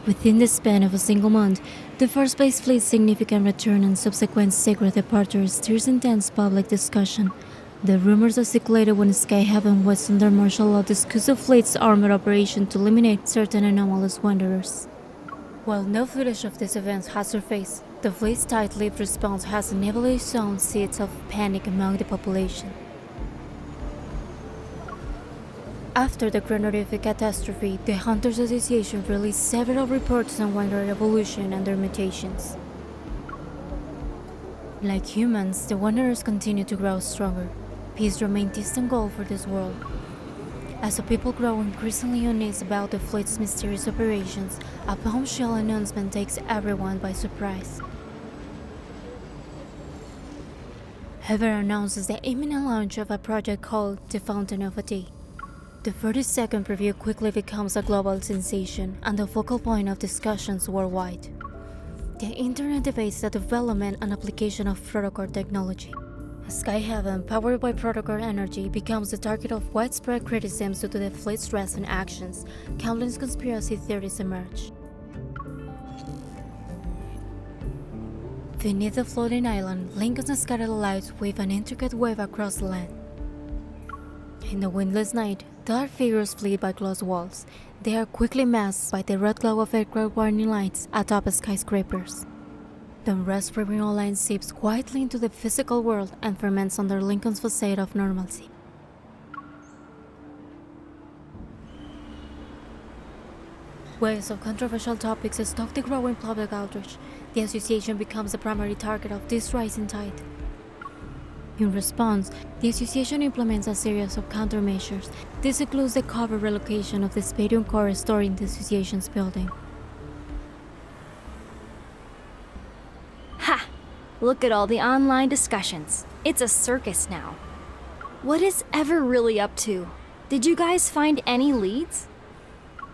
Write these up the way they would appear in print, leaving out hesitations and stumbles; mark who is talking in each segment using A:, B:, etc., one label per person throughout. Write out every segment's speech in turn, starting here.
A: Within the span of a single month, the first space fleet's significant return and subsequent secret departure stirs intense public discussion. The rumors are circulated when Skyhaven was under martial law discussed the fleet's armored operation to eliminate certain anomalous wanderers. While no footage of these events has surfaced, the fleet's tight-lipped response has inevitably sown seeds of panic among the population. After the Granodific catastrophe, the Hunters Association released several reports on wanderer evolution and their mutations. Like humans, the wanderers continue to grow stronger. Peace remains a distant goal for this world. As the people grow increasingly uneasy about the fleet's mysterious operations, a bombshell announcement takes everyone by surprise. Heather announces the imminent launch of a project called the Fountain of a Tea. The 30-second preview quickly becomes a global sensation and the focal point of discussions worldwide. The internet debates the development and application of protocol technology. Skyhaven, powered by protocol energy, becomes the target of widespread criticism due to the fleet's recent actions. Countless conspiracy theories emerge. Beneath the floating island, Lincoln's scattered lights weave an intricate web across the land. In the windless night, dark figures flee by closed walls. They are quickly masked by the red glow of aircraft warning lights atop skyscrapers. The unrest criminal line seeps quietly into the physical world and ferments under Lincoln's facade of normalcy. Waves of controversial topics stoke the growing public outrage. The association becomes the primary target of this rising tide. In response, the association implements a series of countermeasures. This includes the covert relocation of the Spadium core stored in the association's building.
B: Ha! Look at all the online discussions. It's a circus now. What is Ever really up to? Did you guys find any leads?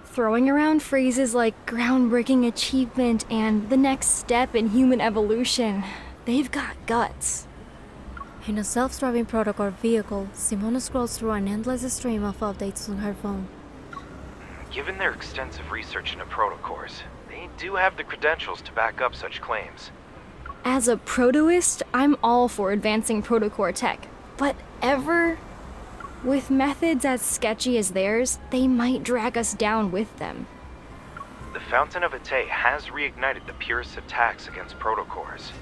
B: Throwing around phrases like groundbreaking achievement and the next step in human evolution. They've got guts.
A: In a self-driving protocol vehicle, Simona scrolls through an endless stream of updates on her phone.
C: Given their extensive research into protocors, they do have the credentials to back up such claims.
B: As a protoist, I'm all for advancing protocore tech, but Ever? With methods as sketchy as theirs, they might drag us down with them.
C: The Fountain of Ate has reignited the purest attacks against protocors.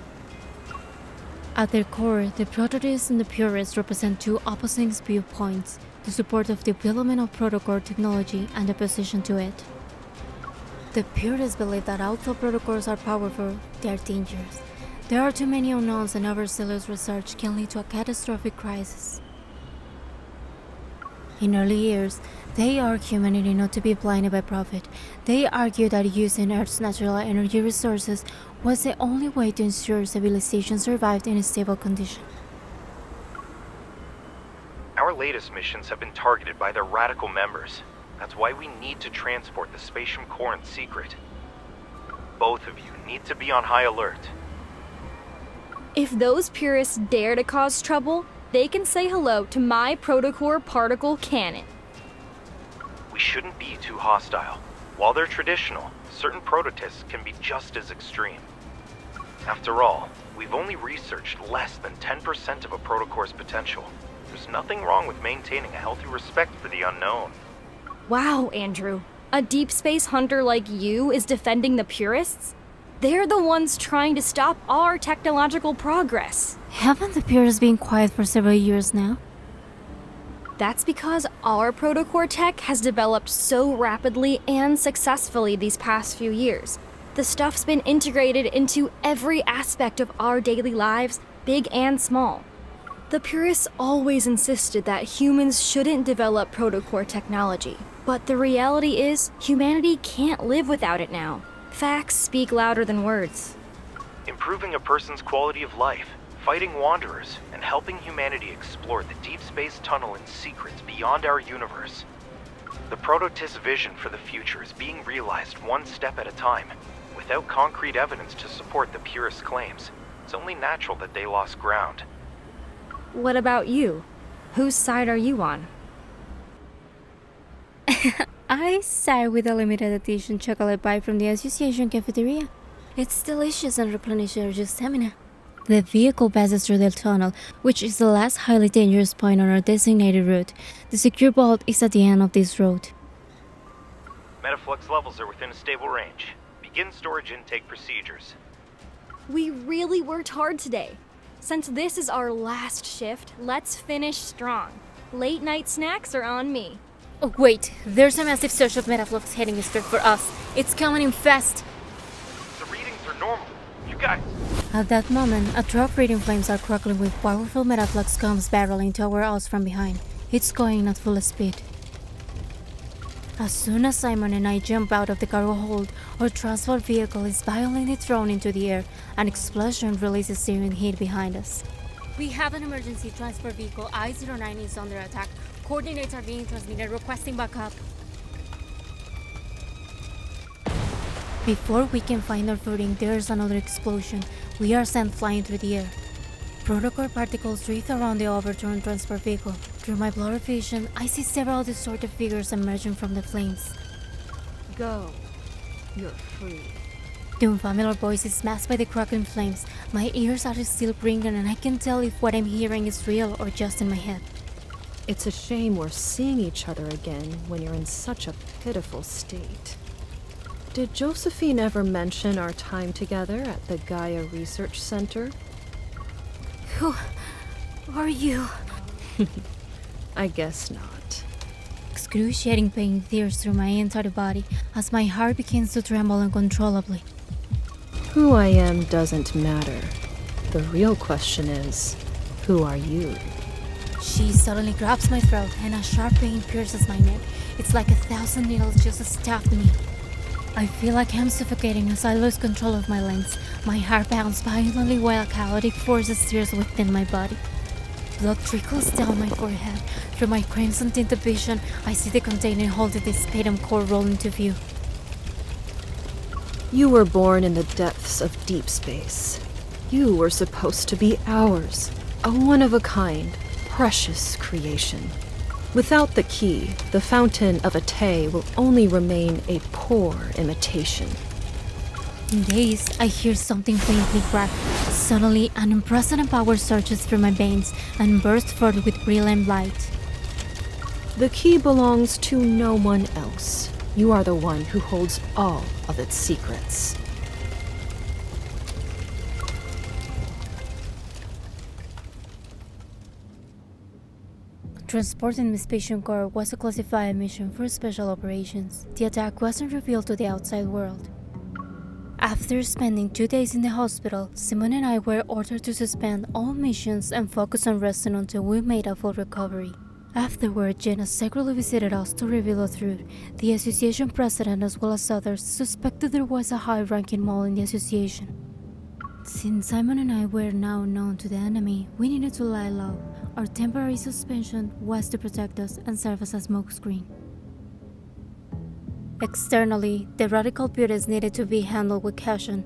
A: At their core, the prototists and the purists represent two opposing viewpoints, the support of the development of protocol technology and opposition to it. The purists believe that although protocols are powerful, they are dangerous. There are too many unknowns and overzealous research can lead to a catastrophic crisis. In early years, they urge humanity not to be blinded by profit. They argue that using Earth's natural energy resources was the only way to ensure civilization survived in a stable condition.
C: Our latest missions have been targeted by their radical members. That's why we need to transport the Spatium core in secret. Both of you need to be on high alert.
B: If those purists dare to cause trouble, they can say hello to my protocore particle cannon.
C: We shouldn't be too hostile. While they're traditional, certain prototists can be just as extreme. After all, we've only researched less than 10% of a protocore's potential. There's nothing wrong with maintaining a healthy respect for the unknown.
B: Wow, Andrew. A deep space hunter like you is defending the purists? They're the ones trying to stop our technological progress.
A: Haven't the purists been quiet for several years now?
B: That's because our protocore tech has developed so rapidly and successfully these past few years. The stuff's been integrated into every aspect of our daily lives, big and small. The purists always insisted that humans shouldn't develop protocore technology. But the reality is, humanity can't live without it now. Facts speak louder than words.
C: Improving a person's quality of life, fighting wanderers, and helping humanity explore the deep space tunnel and secrets beyond our universe. The prototist's vision for the future is being realized one step at a time. Without concrete evidence to support the purist claims, it's only natural that they lost ground.
B: What about you? Whose side are you on?
A: I sigh with a limited edition chocolate bar from the Association cafeteria. It's delicious and replenishes your stamina. The vehicle passes through the tunnel, which is the last highly dangerous point on our designated route. The secure vault is at the end of this road.
C: Metaflux levels are within a stable range. Begin storage intake procedures.
B: We really worked hard today. Since this is our last shift, let's finish strong. Late night snacks are on me.
A: Oh, wait, there's a massive surge of metaflux heading straight for us. It's coming in fast.
C: The readings are normal. You guys...
A: At that moment, a truck reading flames are crackling with powerful metaflux comes barreling toward us from behind. It's going at full speed. As soon as Simon and I jump out of the cargo hold, our transport vehicle is violently thrown into the air. An explosion releases searing heat behind us. We have an emergency transport vehicle. I-09 is under attack. Coordinates are being transmitted, requesting backup. Before we can find our footing, there's another explosion. We are sent flying through the air. Protocore particles drift around the overturned transport vehicle. Through my blurry vision, I see several distorted figures emerging from the flames.
D: Go. You're free.
A: The unfamiliar voice is masked by the crackling flames. My ears are still ringing and I can tell if what I'm hearing is real or just in my head.
D: It's a shame we're seeing each other again when you're in such a pitiful state. Did Josephine ever mention our time together at the Gaia Research Center?
A: Who are you?
D: I guess not.
A: Excruciating pain tears through my entire body as my heart begins to tremble uncontrollably.
D: Who I am doesn't matter. The real question is, who are you?
A: She suddenly grabs my throat and a sharp pain pierces my neck. It's like 1,000 needles just stabbed me. I feel like I'm suffocating as I lose control of my limbs. My heart pounds violently while chaotic forces steers within my body. Blood trickles down my forehead. Through my crimson-tinted vision, I see the container holding the sputum core roll into view.
D: You were born in the depths of deep space. You were supposed to be ours, a one-of-a-kind, precious creation. Without the key, the fountain of Ate will only remain a poor imitation.
A: In daze, I hear something faintly crack. Suddenly, an unprecedented power surges through my veins and bursts forth with brilliant light.
D: The key belongs to no one else. You are the one who holds all of its secrets.
A: Transporting the Spatial Core was a classified mission for special operations. The attack wasn't revealed to the outside world. After spending 2 days in the hospital, Simon and I were ordered to suspend all missions and focus on resting until we made a full recovery. Afterward, Jenna secretly visited us to reveal the truth. The association president, as well as others, suspected there was a high-ranking mole in the association. Since Simon and I were now known to the enemy, we needed to lie low. Our temporary suspension was to protect us and serve as a smokescreen. Externally, the radical beauties needed to be handled with caution.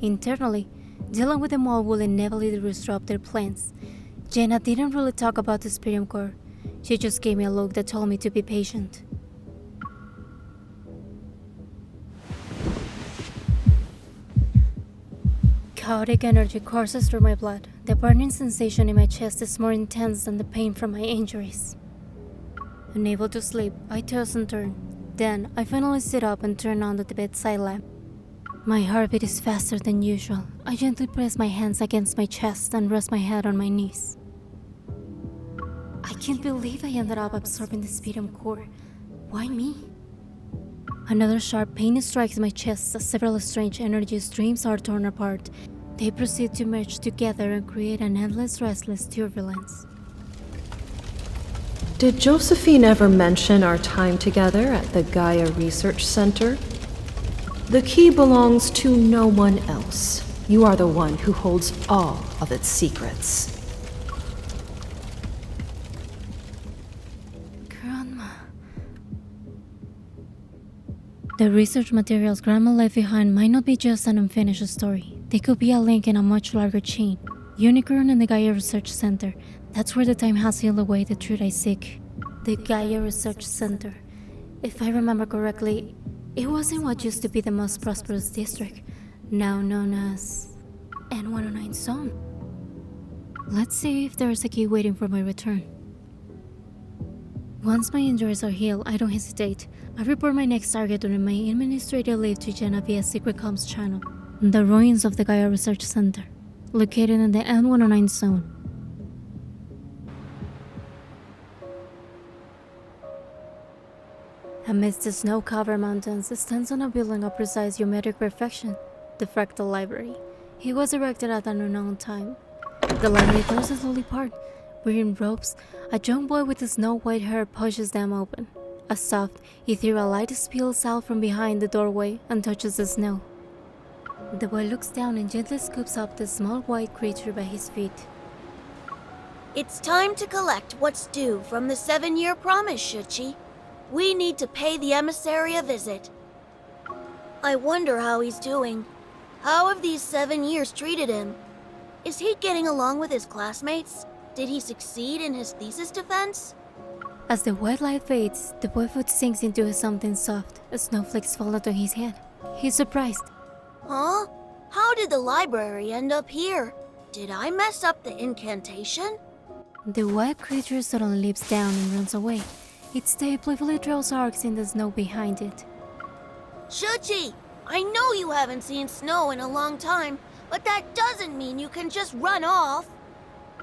A: Internally, dealing with the mole will inevitably disrupt their plans. Jenna didn't really talk about the Spirium Core. She just gave me a look that told me to be patient. Chaotic energy courses through my blood. The burning sensation in my chest is more intense than the pain from my injuries. Unable to sleep, I toss and turn. Then, I finally sit up and turn on the bedside lamp. My heartbeat is faster than usual. I gently press my hands against my chest and rest my head on my knees. I can't believe I ended up absorbing the Spirium Core. Why me? Another sharp pain strikes my chest as several strange energy streams are torn apart. They proceed to merge together and create an endless, restless turbulence.
D: Did Josephine ever mention our time together at the Gaia Research Center? The key belongs to no one else. You are the one who holds all of its secrets.
A: Grandma. The research materials Grandma left behind might not be just an unfinished story. They could be a link in a much larger chain. Unicorn and the Gaia Research Center. That's where the time has healed away the truth I seek. The Gaia Research Center. If I remember correctly, it was in what used to be the most prosperous district, now known as N109 Zone. Let's see if there's a key waiting for my return. Once my injuries are healed, I don't hesitate. I report my next target during my administrative leave to Jenna via secret comms channel, the ruins of the Gaia Research Center, located in the N109 Zone. Amidst the snow-covered mountains stands on a building of precise geometric perfection, the Fractal Library. It was erected at an unknown time. The library doors slowly part. Wearing robes, a young boy with snow-white hair pushes them open. A soft, ethereal light spills out from behind the doorway and touches the snow. The boy looks down and gently scoops up the small white creature by his feet.
E: It's time to collect what's due from the 7-year promise, Shuchi. We need to pay the emissary a visit. I wonder how he's doing. How have these 7 years treated him? Is he getting along with his classmates? Did he succeed in his thesis defense?
A: As the white light fades, the boy's foot sinks into something soft. Snowflakes fall onto his head. He's surprised.
E: Huh? How did the library end up here? Did I mess up the incantation?
A: The white creature suddenly leaps down and runs away. Its tail playfully draws arcs in the snow behind it.
E: Shuchi! I know you haven't seen snow in a long time, but that doesn't mean you can just run off.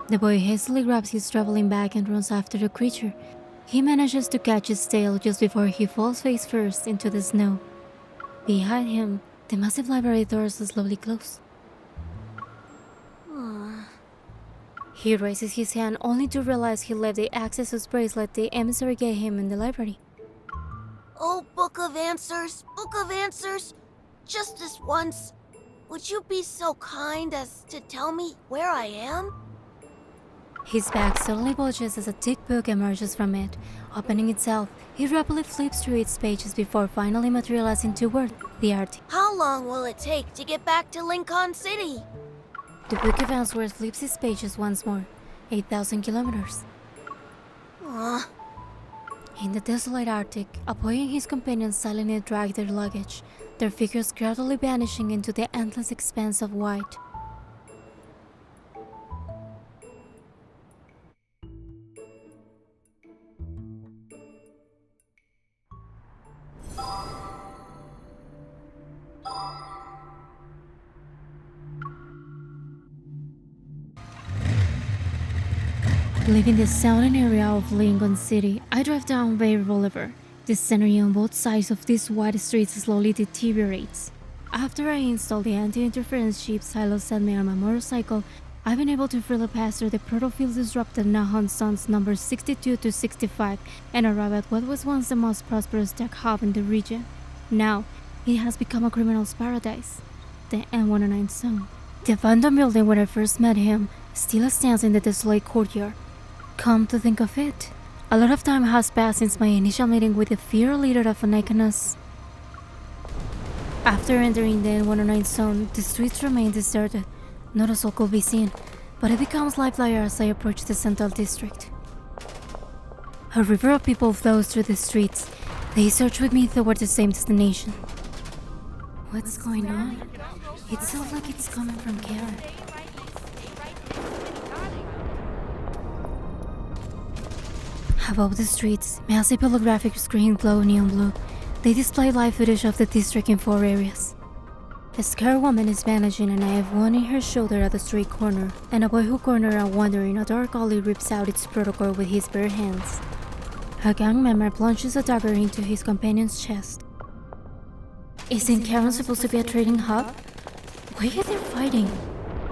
A: The boy hastily grabs his traveling bag and runs after the creature. He manages to catch its tail just before he falls face first into the snow. Behind him, the massive library doors slowly close. He raises his hand only to realize he left the access bracelet the emissary gave him in the library.
E: Oh, Book of Answers, just this once. Would you be so kind as to tell me where I am?
A: His bag suddenly bulges as a thick book emerges from it. Opening itself, he rapidly flips through its pages before finally materializing two words, the art.
E: How long will it take to get back to Lincoln City?
A: The Book of Answers flips its pages once more, 8,000 kilometers. In the desolate Arctic, a boy and his companions silently drag their luggage, their figures gradually vanishing into the endless expanse of white. Leaving the southern area of Lincoln City, I drive down Bay Boulevard. The scenery on both sides of these wide streets slowly deteriorates. After I install the anti-interference chip Silo sent me on my motorcycle, I've been able to freely pass through the proto-field disrupted Nahon zones numbers 62 to 65 and arrive at what was once the most prosperous tech hub in the region. Now, it has become a criminal's paradise, the N109 zone. The abandoned building where I first met him still stands in the desolate courtyard. Come to think of it, a lot of time has passed since my initial meeting with the fear leader of Anakinas. After entering the N109 zone, the streets remain deserted. Not a soul could be seen, but it becomes livelier as I approach the central district. A river of people flows through the streets. They search with me toward the same destination. What's going on? It sounds like it's coming from Charon. Above the streets, massive holographic screens glow neon blue. They display live footage of the district in 4 areas. A scared woman is vanishing and I have one in her shoulder at the street corner, and a boy who cornered and wandering a dark alley rips out its protocol with his bare hands. A gang member plunges a dagger into his companion's chest. Isn't Charon supposed to be a trading hub? Why are they fighting?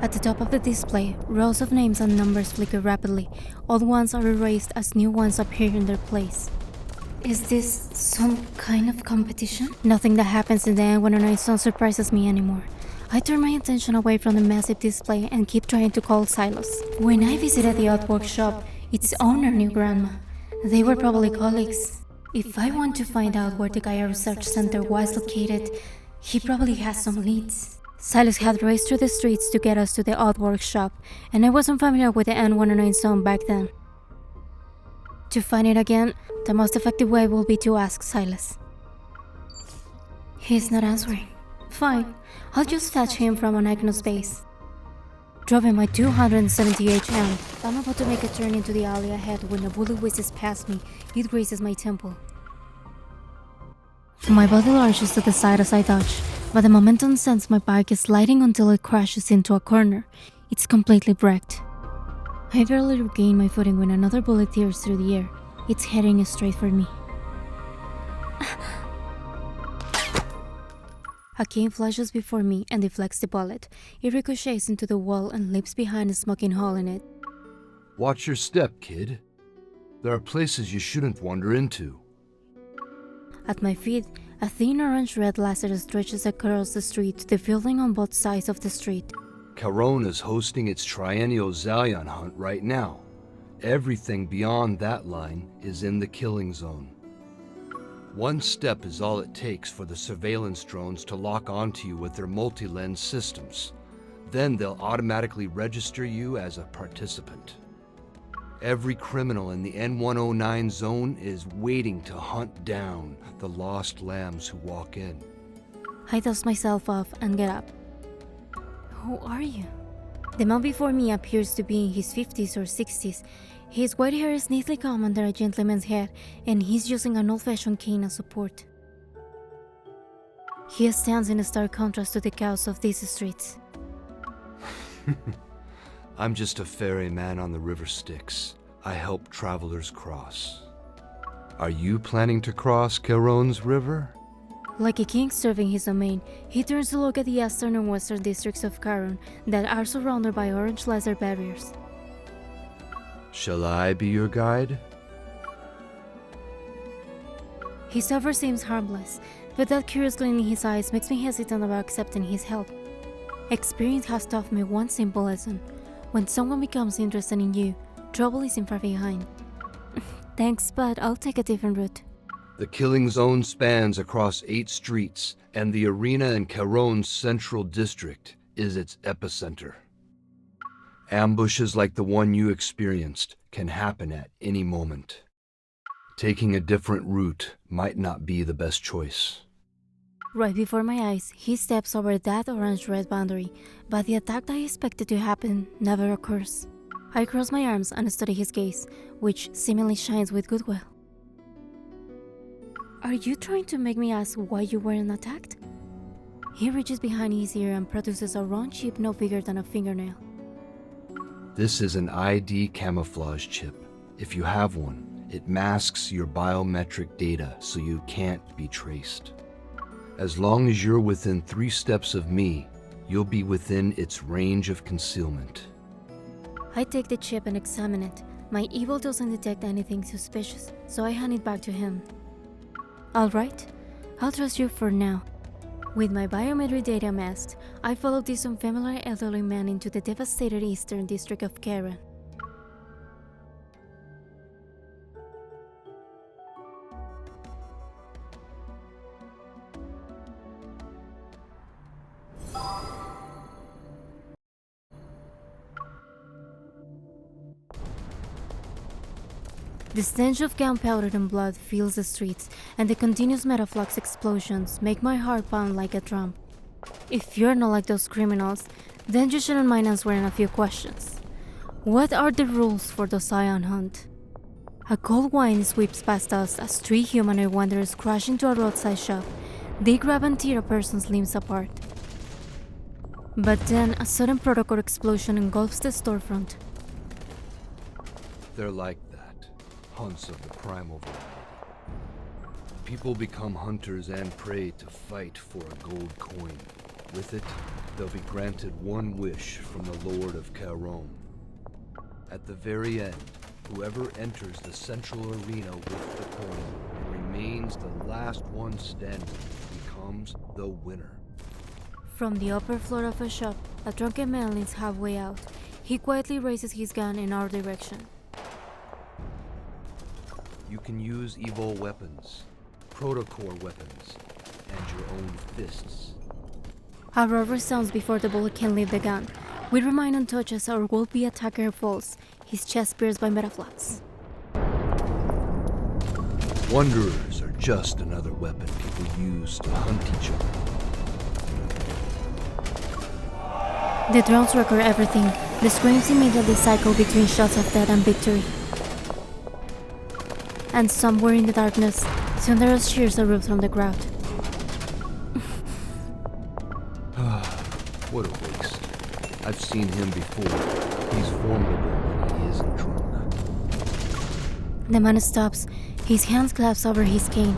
A: At the top of the display, rows of names and numbers flicker rapidly. Old ones are erased as new ones appear in their place. Is this some kind of competition? Nothing that happens in the N109 zone surprises me anymore. I turn my attention away from the massive display and keep trying to call Silos. When I visited the art workshop, its owner knew Grandma. They were probably colleagues. If I want to find out where the Gaia Research Center was located, he probably has some leads. Silas had raced through the streets to get us to the art workshop, and I wasn't familiar with the N109 zone back then. To find it again, The most effective way will be to ask Silas. He's not answering. Fine, I'll just fetch him from an unknown space. Driving my 270 HM, I'm about to make a turn into the alley ahead when a bullet whizzes past me. It grazes my temple. My body lurches to the side as I dodge, but the momentum sends my bike sliding until it crashes into a corner. It's completely wrecked. I barely regain my footing when another bullet tears through the air. It's heading straight for me. A cane flashes before me and deflects the bullet. It ricochets into the wall and leaps behind a smoking hole in it.
F: Watch your step, kid. There are places you shouldn't wander into.
A: At my feet, a thin orange-red laser stretches across the street to the building on both sides of the street.
F: Charon is hosting its triennial Zoion hunt right now. Everything beyond that line is in the killing zone. One step is all it takes for the surveillance drones to lock onto you with their multi-lens systems. Then they'll automatically register you as a participant. Every criminal in the N109 zone is waiting to hunt down the lost lambs who walk in.
A: I dust myself off and get up. Who are you? The man before me appears to be in his 50s or 60s. His white hair is neatly combed under a gentleman's head, and he's using an old-fashioned cane as support. He stands in a stark contrast to the chaos of these streets.
F: I'm just a ferryman on the river Styx. I help travelers cross. Are you planning to cross Charon's river?
A: Like a king serving his domain, he turns to look at the eastern and western districts of Charon that are surrounded by orange laser barriers.
F: Shall I be your guide?
A: His offer seems harmless, but that curious gleam in his eyes makes me hesitant about accepting his help. Experience has taught me one simple lesson. When someone becomes interested in you, trouble isn't far behind. Thanks, but I'll take a different route.
F: The killing zone spans across 8 streets, and the arena in Charon's central district is its epicenter. Ambushes like the one you experienced can happen at any moment. Taking a different route might not be the best choice.
A: Right before my eyes, he steps over that orange-red boundary, but the attack I expected to happen never occurs. I cross my arms and study his gaze, which seemingly shines with goodwill. Are you trying to make me ask why you weren't attacked? He reaches behind his ear and produces a round chip no bigger than a fingernail.
F: This is an ID camouflage chip. If you have one, it masks your biometric data so you can't be traced. As long as you're within 3 steps of me, you'll be within its range of concealment.
A: I take the chip and examine it. My evil doesn't detect anything suspicious, so I hand it back to him. Alright, I'll trust you for now. With my biometric data amassed, I follow this unfamiliar elderly man into the devastated eastern district of Charon. The stench of gunpowder and blood fills the streets, and the continuous metaflux explosions make my heart pound like a drum. If you're not like those criminals, then you shouldn't mind answering a few questions. What are the rules for the Zoion hunt? A cold wind sweeps past us as 3 humanoid wanderers crash into a roadside shop. They grab and tear a person's limbs apart. But then a sudden protocol explosion engulfs the storefront.
F: They're like that. Hunts of the primal variety. People become hunters and prey to fight for a gold coin. With it, they'll be granted one wish from the Lord of Charon. At the very end, whoever enters the central arena with the coin and remains the last one standing becomes the winner.
A: From the upper floor of a shop, a drunken man leans halfway out. He quietly raises his gun in our direction.
F: You can use evil weapons, protocore weapons, and your own fists.
A: A roar resounds before the bullet can leave the gun. We remain untouched as our would-be attacker falls, his chest pierced by metaflux.
F: Wanderers are just another weapon people use to hunt each other.
A: The drones record everything. The screams immediately cycle between shots of death and victory. And somewhere in the darkness, thunderous cheers erupt from the crowd.
F: What a waste. I've seen him before. He's formidable when he isn't drunk.
A: The man stops, his hands clasped over his cane.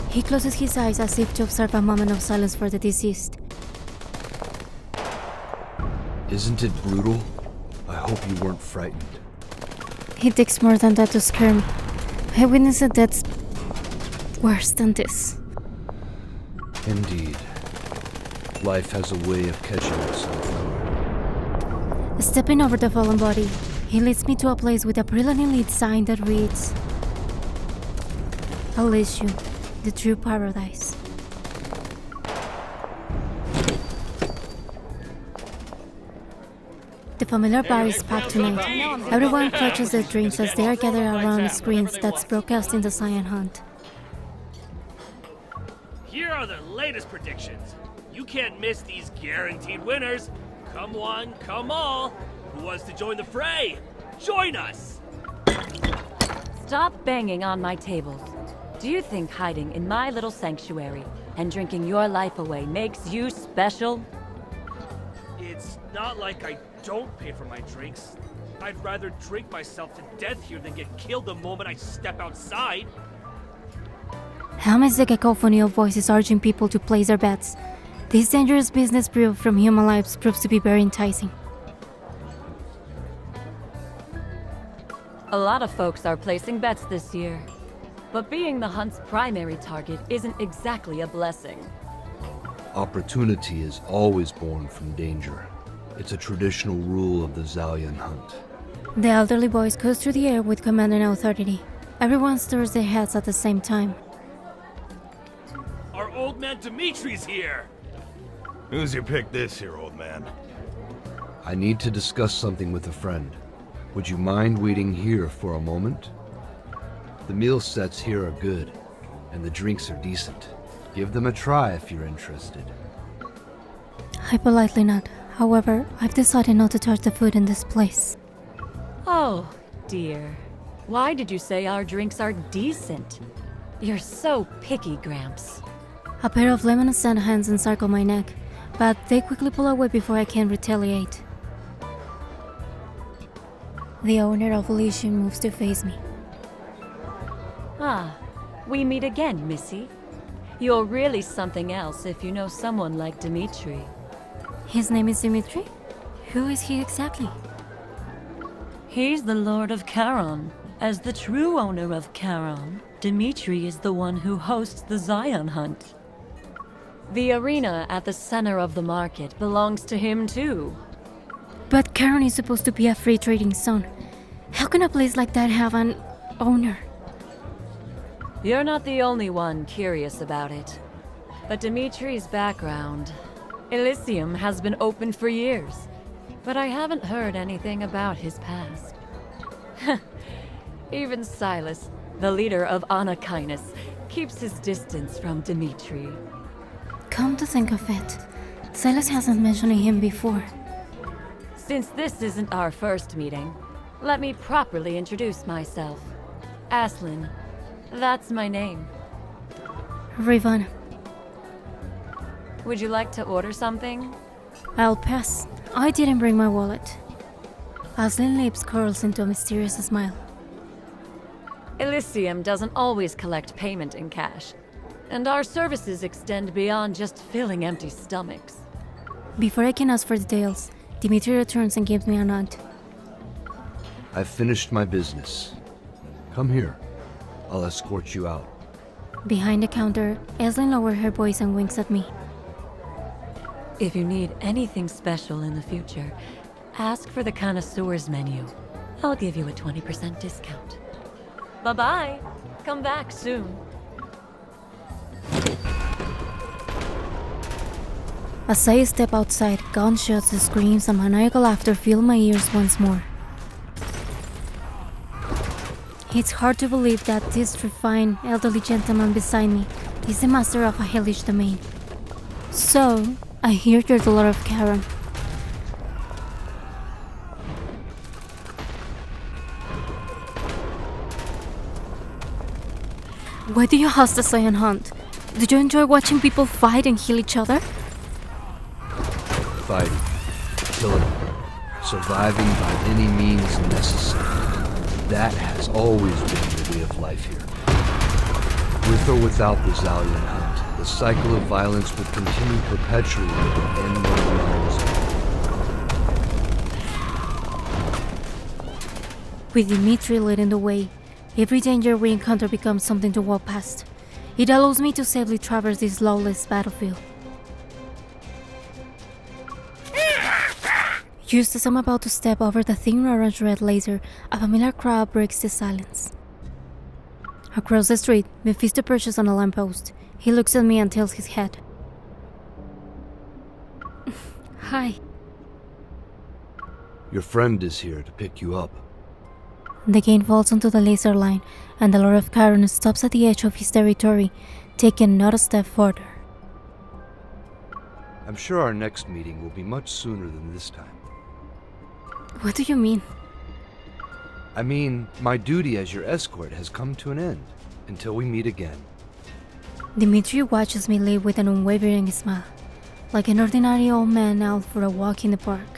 A: He closes his eyes as if to observe a moment of silence for the deceased.
F: Isn't it brutal? I hope you weren't frightened.
A: It takes more than that to scare me. I witnessed a death worse than this.
F: Indeed. Life has a way of catching itself.
A: Stepping over the fallen body, he leads me to a place with a brilliantly lit sign that reads, Elysium, the true paradise. The familiar bar is packed tonight. Everyone clutches their drinks as they are gathered around screens that's broadcasting the Zoion hunt.
G: Here are the latest predictions. You can't miss these guaranteed winners. Come one, come all. Who wants to join the fray? Join us!
H: Stop banging on my tables. Do you think hiding in my little sanctuary and drinking your life away makes you special?
G: It's not like I don't pay for my drinks. I'd rather drink myself to death here than get killed the moment I step outside.
A: Amidst the cacophony of voices urging people to place their bets, this dangerous business brew from human lives proves to be very enticing.
H: A lot of folks are placing bets this year. But being the hunt's primary target isn't exactly a blessing.
F: Opportunity is always born from danger. It's a traditional rule of the Zoion hunt.
A: The elderly voice goes through the air with command and authority. Everyone stirs their heads at the same time.
G: Our old man Dimitri's here!
I: Who's your pick this here, old man?
F: I need to discuss something with a friend. Would you mind waiting here for a moment? The meal sets here are good, and the drinks are decent. Give them a try if you're interested.
A: I politely nod. However, I've decided not to touch the food in this place.
H: Oh, dear. Why did you say our drinks are decent? You're so picky, Gramps.
A: A pair of lemon scent hands encircle my neck, but they quickly pull away before I can retaliate. The owner of Elysium moves to face me.
H: Ah, we meet again, Missy. You're really something else if you know someone like Dimitri.
A: His name is Dimitri? Who is he exactly?
H: He's the Lord of Charon. As the true owner of Charon, Dimitri is the one who hosts the Zoion hunt. The arena at the center of the market belongs to him too.
A: But Charon is supposed to be a free trading zone. How can a place like that have an owner?
H: You're not the only one curious about it. But Dimitri's background... Elysium has been open for years, but I haven't heard anything about his past. Even Silas, the leader of Anakinus, keeps his distance from Dimitri.
A: Come to think of it, Silas hasn't mentioned him before.
H: Since this isn't our first meeting, let me properly introduce myself. Aslin. That's my name.
A: Rivan.
H: Would you like to order something?
A: I'll pass. I didn't bring my wallet. Aslin's lips curls into a mysterious smile.
H: Elysium doesn't always collect payment in cash, and our services extend beyond just filling empty stomachs.
A: Before I can ask for details, Dimitri returns and gives me a nod.
F: I've finished my business. Come here. I'll escort you out.
A: Behind the counter, Aslin lowers her voice and winks at me.
H: If you need anything special in the future, ask for the connoisseur's menu. I'll give you a 20% discount. Bye-bye. Come back soon.
A: As I step outside, gunshots, screams, and maniacal laughter fill my ears once more. It's hard to believe that this refined, elderly gentleman beside me is the master of a hellish domain. So, I hear you're the Lord of Charon. Why do you host the Zoion hunt? Do you enjoy watching people fight and heal each other?
F: Fighting, killing, surviving by any means necessary. That has always been the way of life here. With or without the Zoion hunt, the cycle of violence will continue perpetually and end when it ends.
A: With Dimitri leading the way, every danger we encounter becomes something to walk past. It allows me to safely traverse this lawless battlefield. Just as I'm about to step over the thin orange-red laser, a familiar crowd breaks the silence. Across the street, Mephisto perches on a lamppost. He looks at me and tilts his head. Hi.
F: Your friend is here to pick you up.
A: The game falls onto the laser line, and the Lord of Charon stops at the edge of his territory, taking not a step further.
F: I'm sure our next meeting will be much sooner than this time.
A: What do you mean?
F: I mean, my duty as your escort has come to an end, until we meet again.
A: Dimitri watches me leave with an unwavering smile, like an ordinary old man out for a walk in the park.